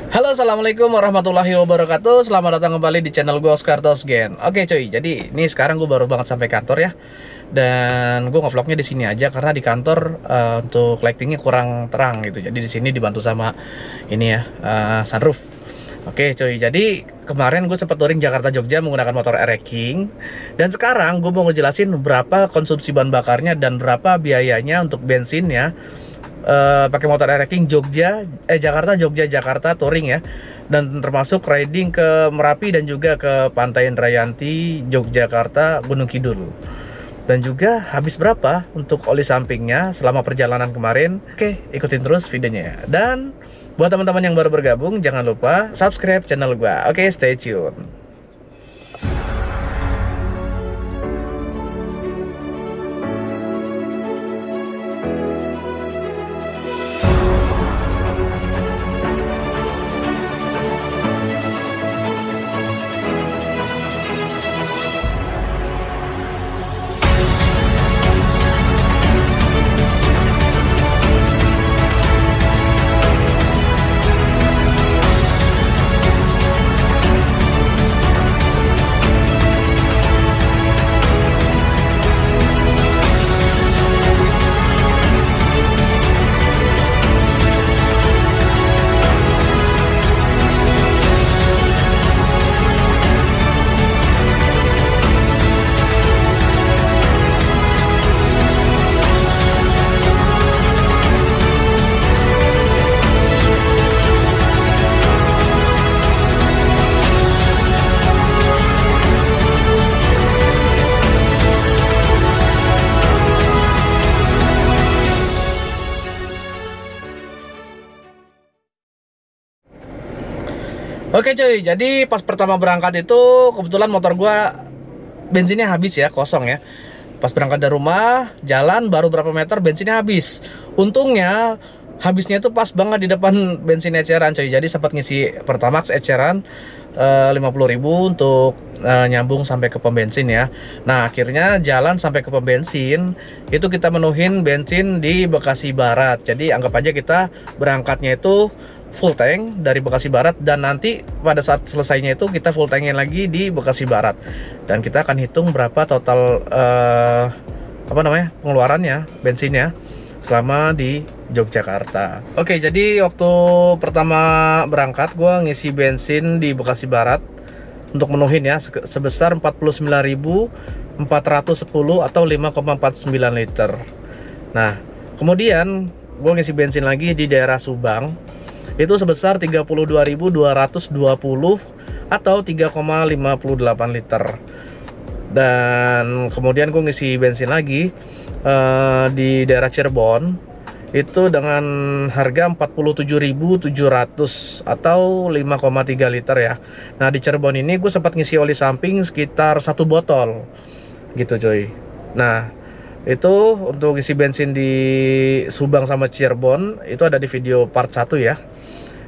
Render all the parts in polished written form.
Halo, assalamualaikum warahmatullahi wabarakatuh. Selamat datang kembali di channel gue, Oscar Tosgen. Oke cuy, jadi ini sekarang gue baru banget sampai kantor ya. Dan gue ngevlognya di sini aja karena di kantor untuk lightingnya kurang terang gitu. Jadi di sini dibantu sama ini ya, sunroof. Oke cuy, jadi kemarin gue sempat touring Jakarta Jogja menggunakan motor Air King. Dan sekarang gue mau ngejelasin berapa konsumsi bahan bakarnya dan berapa biayanya untuk bensinnya. Pakai motor Air King Jakarta Jogja Jakarta touring ya, dan termasuk riding ke Merapi dan juga ke Pantai Indrayanti Yogyakarta Gunung Kidul, dan juga habis berapa untuk oli sampingnya selama perjalanan kemarin. Oke, ikutin terus videonya ya. Dan buat teman-teman yang baru bergabung, jangan lupa subscribe channel gua. Oke, stay tune. Oke cuy, jadi pas pertama berangkat itu kebetulan motor gua bensinnya habis ya, kosong ya. Pas berangkat dari rumah, jalan baru berapa meter bensinnya habis. Untungnya habisnya itu pas banget di depan bensin eceran cuy. Jadi sempat ngisi Pertamax eceran 50.000 untuk nyambung sampai ke pom bensin ya. Nah, akhirnya jalan sampai ke pom bensin, itu kita menuhin bensin di Bekasi Barat. Jadi anggap aja kita berangkatnya itu full tank dari Bekasi Barat, dan nanti pada saat selesainya itu kita full tankin lagi di Bekasi Barat, dan kita akan hitung berapa total pengeluarannya bensinnya selama di Yogyakarta. Oke, jadi waktu pertama berangkat gue ngisi bensin di Bekasi Barat untuk menuhin ya sebesar 49.410 atau 5,49 liter. Nah, kemudian gue ngisi bensin lagi di daerah Subang itu sebesar 32.220 atau 3,58 liter. Dan kemudian gue ngisi bensin lagi di daerah Cirebon itu dengan harga 47.700 atau 5,3 liter ya. Nah, di Cirebon ini gue sempat ngisi oli samping sekitar 1 botol gitu cuy. Nah, itu untuk isi bensin di Subang sama Cirebon itu ada di video part 1 ya.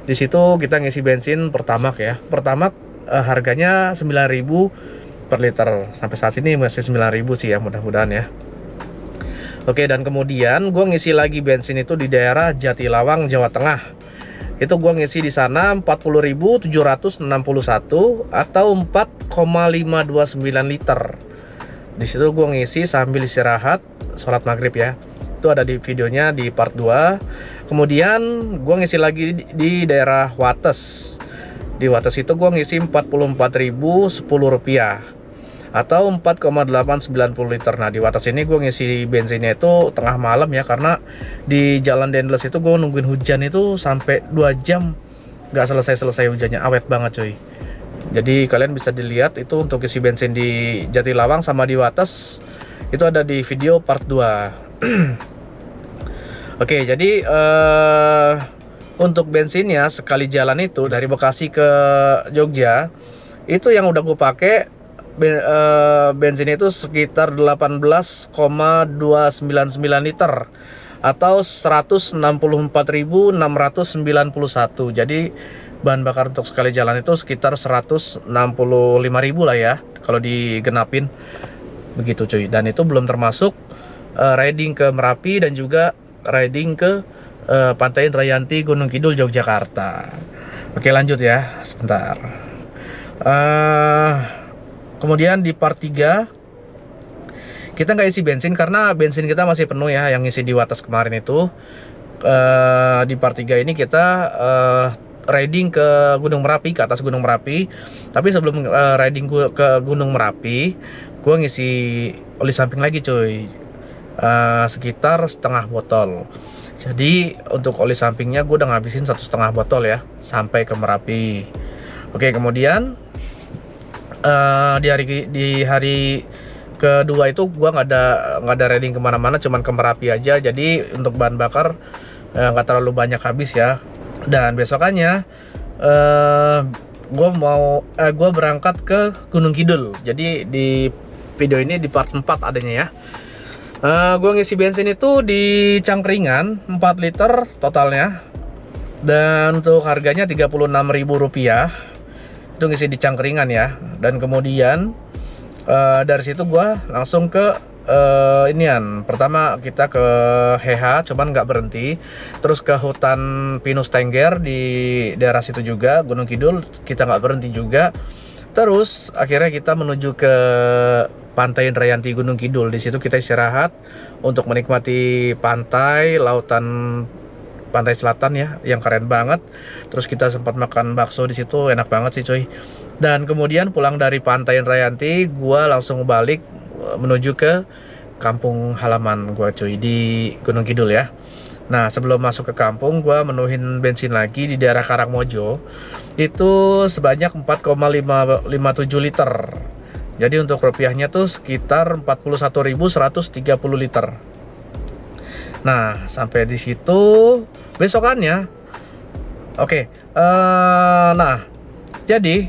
Di situ kita ngisi bensin Pertamax ya. Pertamax harganya 9.000 per liter. Sampai saat ini masih 9.000 sih ya, mudah-mudahan ya. Oke, dan kemudian gue ngisi lagi bensin itu di daerah Jatilawang, Jawa Tengah. Itu gue ngisi di sana 40.761 atau 4,529 liter. Di situ gue ngisi sambil istirahat sholat maghrib ya. Itu ada di videonya di part 2. Kemudian gue ngisi lagi di daerah Wates. Di Wates itu gue ngisi 44.010 rupiah atau 4,890 liter. Nah, di Wates ini gue ngisi bensinnya itu tengah malam ya, karena di Jalan Dendles itu gue nungguin hujan itu sampai 2 jam nggak selesai hujannya, awet banget cuy. Jadi kalian bisa dilihat itu untuk isi bensin di Jatilawang sama di Wates itu ada di video part 2. Oke, jadi untuk bensinnya sekali jalan itu dari Bekasi ke Jogja itu yang udah gue pakai bensin itu sekitar 18,299 liter atau 164.691. Jadi bahan bakar untuk sekali jalan itu sekitar 165.000 lah ya kalau digenapin begitu cuy. Dan itu belum termasuk riding ke Merapi dan juga riding ke Pantai Indrayanti Gunung Kidul Yogyakarta. Oke, lanjut ya, sebentar. Eh, Kemudian di part 3 kita nggak isi bensin karena bensin kita masih penuh ya, yang isi di Wates kemarin itu. Di part 3 ini kita riding ke Gunung Merapi, ke atas Gunung Merapi. Tapi sebelum riding ke Gunung Merapi, gue ngisi oli samping lagi cuy, sekitar setengah botol. Jadi untuk oli sampingnya gue udah ngabisin 1,5 botol ya sampai ke Merapi. Oke, kemudian di hari kedua itu gue nggak ada riding kemana-mana, cuman ke Merapi aja. Jadi untuk bahan bakar nggak terlalu banyak habis ya. Dan besokannya gue berangkat ke Gunung Kidul. Jadi di video ini di part 4 adanya ya. Gue ngisi bensin itu di Cangkringan 4 liter totalnya, dan untuk harganya Rp36.000 itu ngisi di Cangkringan ya. Dan kemudian dari situ gue langsung ke inian. Pertama kita ke Heha, cuman nggak berhenti, terus ke hutan pinus Tengger di daerah situ juga, Gunung Kidul kita nggak berhenti juga. Terus akhirnya kita menuju ke Pantai Indrayanti Gunung Kidul. Di situ kita istirahat untuk menikmati pantai, lautan pantai selatan ya, yang keren banget. Terus kita sempat makan bakso di situ, enak banget sih cuy. Dan kemudian pulang dari Pantai Indrayanti, gua langsung balik menuju ke kampung halaman gua cuy di Gunung Kidul ya. Nah, sebelum masuk ke kampung, gua menuhin bensin lagi di daerah Karangmojo. Itu sebanyak 4,57 liter. Jadi untuk rupiahnya tuh sekitar 41.130 liter. Nah, sampai di situ besokannya. Oke, nah, jadi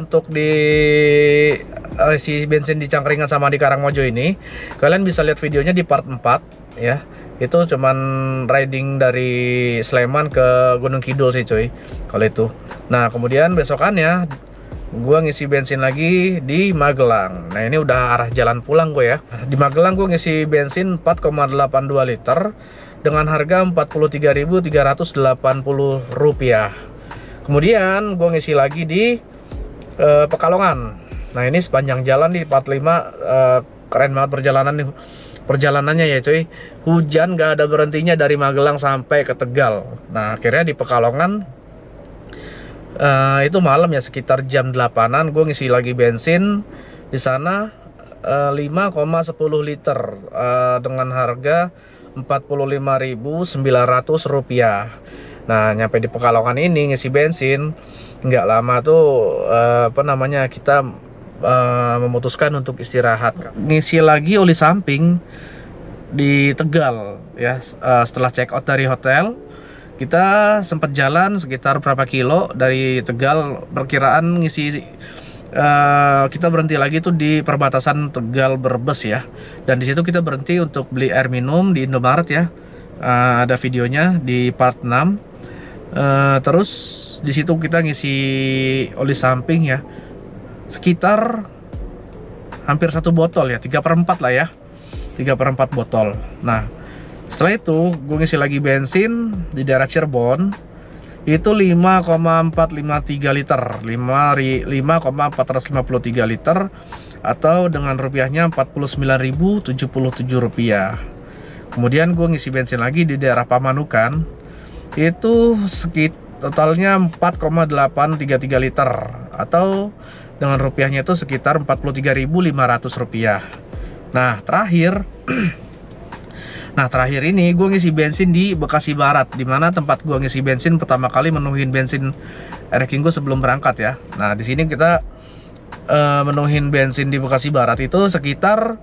untuk di isi bensin di Cangkringan sama di Karangmojo ini, kalian bisa lihat videonya di part 4 ya. Itu cuman riding dari Sleman ke Gunung Kidul sih cuy, kalau itu. Nah, kemudian besokannya gua ngisi bensin lagi di Magelang. Nah, ini udah arah jalan pulang gue ya. Di Magelang gue ngisi bensin 4,82 liter dengan harga Rp43.380. Kemudian gue ngisi lagi di Pekalongan. Nah, ini sepanjang jalan di 45 keren banget perjalanannya ya cuy. Hujan gak ada berhentinya dari Magelang sampai ke Tegal. Nah, akhirnya di Pekalongan itu malam ya, sekitar jam 8-an gue ngisi lagi bensin di sana 5,10 liter dengan harga Rp45.900. Nah, nyampe di Pekalongan ini ngisi bensin nggak lama tuh kita memutuskan untuk istirahat, ngisi lagi oli samping di Tegal ya. Setelah check out dari hotel, kita sempat jalan sekitar berapa kilo dari Tegal, perkiraan ngisi kita berhenti lagi tuh di perbatasan Tegal Brebes ya. Dan di situ kita berhenti untuk beli air minum di Indomaret ya. Ada videonya di part 6. Terus di situ kita ngisi oli samping ya, sekitar hampir 1 botol ya, 3/4 lah ya, 3/4 botol. Nah, setelah itu gue ngisi lagi bensin di daerah Cirebon itu 5,453 liter, 5,453 liter, atau dengan rupiahnya Rp49.077. Kemudian gue ngisi bensin lagi di daerah Pamanukan itu totalnya 4,833 liter, atau dengan rupiahnya itu sekitar Rp43.500. Nah, terakhir ini gue ngisi bensin di Bekasi Barat, dimana tempat gue ngisi bensin pertama kali menuhin bensin Ereking gue sebelum berangkat ya. Nah, di sini kita menuhin bensin di Bekasi Barat itu sekitar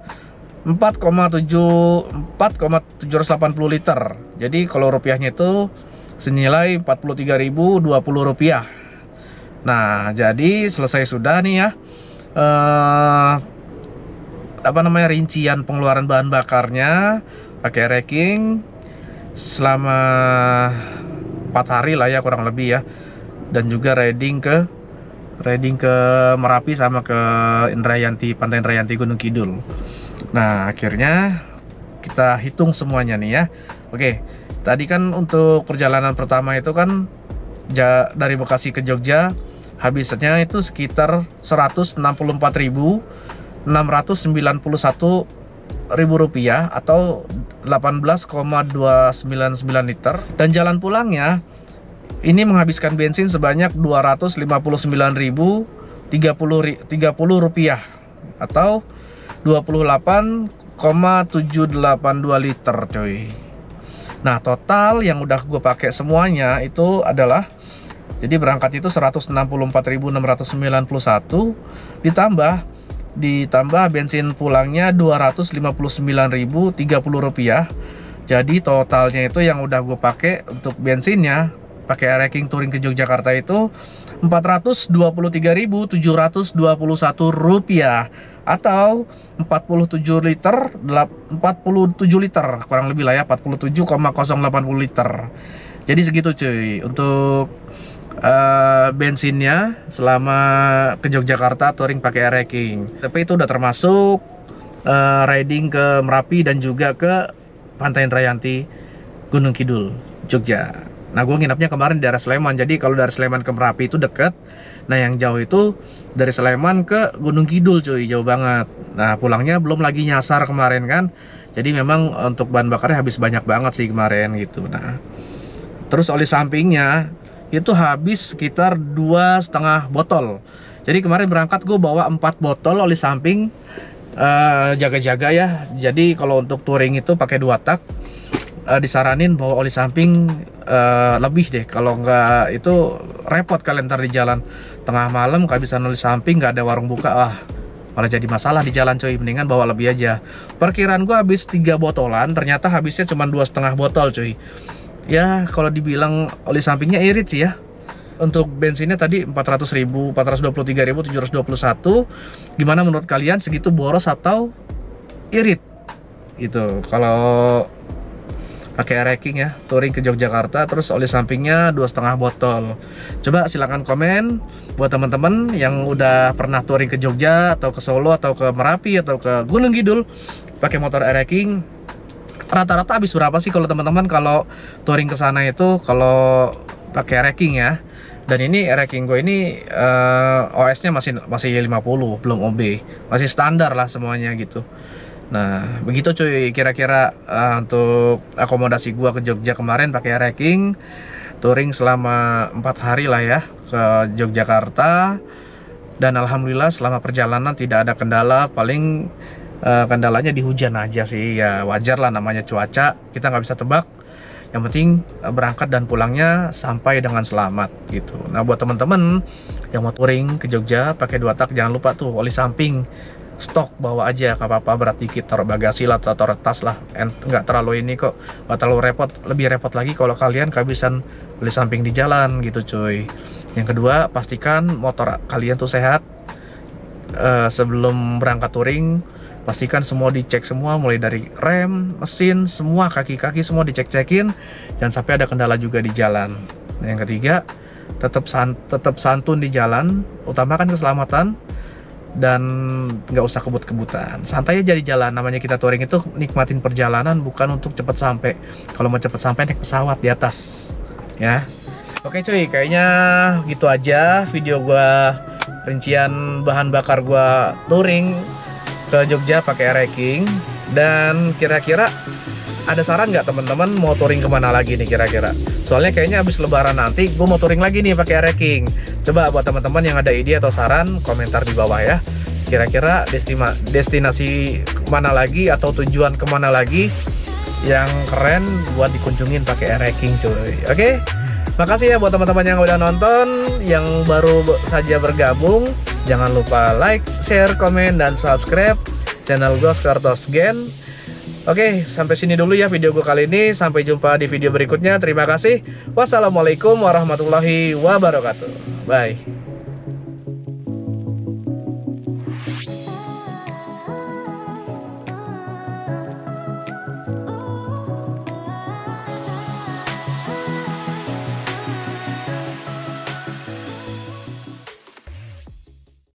4,780 liter. Jadi kalau rupiahnya itu senilai Rp43.020. Nah, jadi selesai sudah nih ya rincian pengeluaran bahan bakarnya pakai Ereking selama 4 hari lah ya kurang lebih ya. Dan juga riding ke Merapi sama ke Pantai Indrayanti Gunung Kidul. Nah, akhirnya kita hitung semuanya nih ya. Oke, tadi kan untuk perjalanan pertama itu kan dari Bekasi ke Jogja habisnya itu sekitar 164.691 ribu rupiah atau 18,299 liter. Dan jalan pulangnya ini menghabiskan bensin sebanyak 259.030 rupiah atau 28,782 liter coy. Nah total yang udah gue pakai semuanya itu adalah, jadi berangkat itu 164.691 ditambah bensin pulangnya 259.030 rupiah. Jadi totalnya itu yang udah gue pakai untuk bensinnya pakai Air-King touring ke Yogyakarta itu 423.721 rupiah atau 47 liter kurang lebih lah ya, 47,080 liter. Jadi segitu cuy untuk bensinnya selama ke Yogyakarta touring pakai Air-King. Tapi itu udah termasuk riding ke Merapi dan juga ke Pantai Indrayanti, Gunung Kidul, Jogja. Nah gue nginapnya kemarin di daerah Sleman. Jadi kalau dari Sleman ke Merapi itu deket. Nah yang jauh itu dari Sleman ke Gunung Kidul cuy, jauh banget. Nah pulangnya belum lagi nyasar kemarin kan. Jadi memang untuk bahan bakarnya habis banyak banget sih kemarin gitu. Nah terus oli sampingnya itu habis sekitar 2,5 botol. Jadi kemarin berangkat gue bawa 4 botol oli samping, jaga-jaga ya. Jadi kalau untuk touring itu pakai 2 tak, disaranin bawa oli samping lebih deh. Kalau nggak itu repot kalian ntar di jalan tengah malam kehabisan oli samping, nggak ada warung buka, malah jadi masalah di jalan coy. Mendingan bawa lebih aja. Perkiraan gue habis 3 botolan, ternyata habisnya cuma 2,5 botol coy. Ya kalau dibilang oli sampingnya irit sih ya. Untuk bensinnya tadi 400.000, 423.721. Gimana menurut kalian, segitu boros atau irit? Gitu. Kalau pakai Air-King ya, touring ke Yogyakarta, terus oli sampingnya 2,5 botol. Coba silahkan komen buat teman-teman yang udah pernah touring ke Jogja atau ke Solo atau ke Merapi atau ke Gunung Kidul pakai motor Air-King. Rata-rata habis berapa sih kalau teman-teman kalau touring ke sana itu kalau pakai Air-King ya? Dan ini Air-King gue ini OS-nya masih 50, belum OB, masih standar lah semuanya gitu. Nah begitu cuy kira-kira untuk akomodasi gua ke Jogja kemarin pakai Air-King touring selama 4 hari lah ya ke Yogyakarta. Dan alhamdulillah selama perjalanan tidak ada kendala. Paling kendalanya di hujan aja sih, ya wajar lah namanya cuaca, kita nggak bisa tebak. Yang penting berangkat dan pulangnya sampai dengan selamat gitu. Nah buat teman-teman yang mau touring ke Jogja pakai 2 tak, jangan lupa tuh oli samping stok bawa aja, gak apa-apa, berat dikit, taruh bagasi lah atau taruh tas lah, nggak terlalu ini kok, nggak terlalu repot. Lebih repot lagi kalau kalian kehabisan oli samping di jalan gitu cuy. Yang kedua, pastikan motor kalian tuh sehat. Sebelum berangkat touring pastikan semua dicek semua, mulai dari rem, mesin, semua kaki-kaki semua dicek-cekin, jangan sampai ada kendala juga di jalan. Nah, yang ketiga, tetap santun di jalan, utamakan keselamatan dan nggak usah kebut-kebutan, santai aja di jalan. Namanya kita touring itu nikmatin perjalanan, bukan untuk cepet sampai. Kalau mau cepet sampai naik pesawat di atas ya. Oke cuy, kayaknya gitu aja video gua, rincian bahan bakar gua touring ke Jogja pakai Air-King. Dan kira-kira ada saran nggak teman-teman mau touring kemana lagi nih kira-kira? Soalnya kayaknya habis lebaran nanti gue mau touring lagi nih pakai Air-King. Coba buat teman-teman yang ada ide atau saran, komentar di bawah ya. Kira-kira destinasi kemana lagi atau tujuan kemana lagi yang keren buat dikunjungin pakai Air-King cuy. Oke, makasih ya buat teman-teman yang udah nonton, yang baru saja bergabung. Jangan lupa like, share, komen, dan subscribe channel gue Skartos Gen. Oke, sampai sini dulu ya video gue kali ini. Sampai jumpa di video berikutnya. Terima kasih. Wassalamualaikum warahmatullahi wabarakatuh. Bye.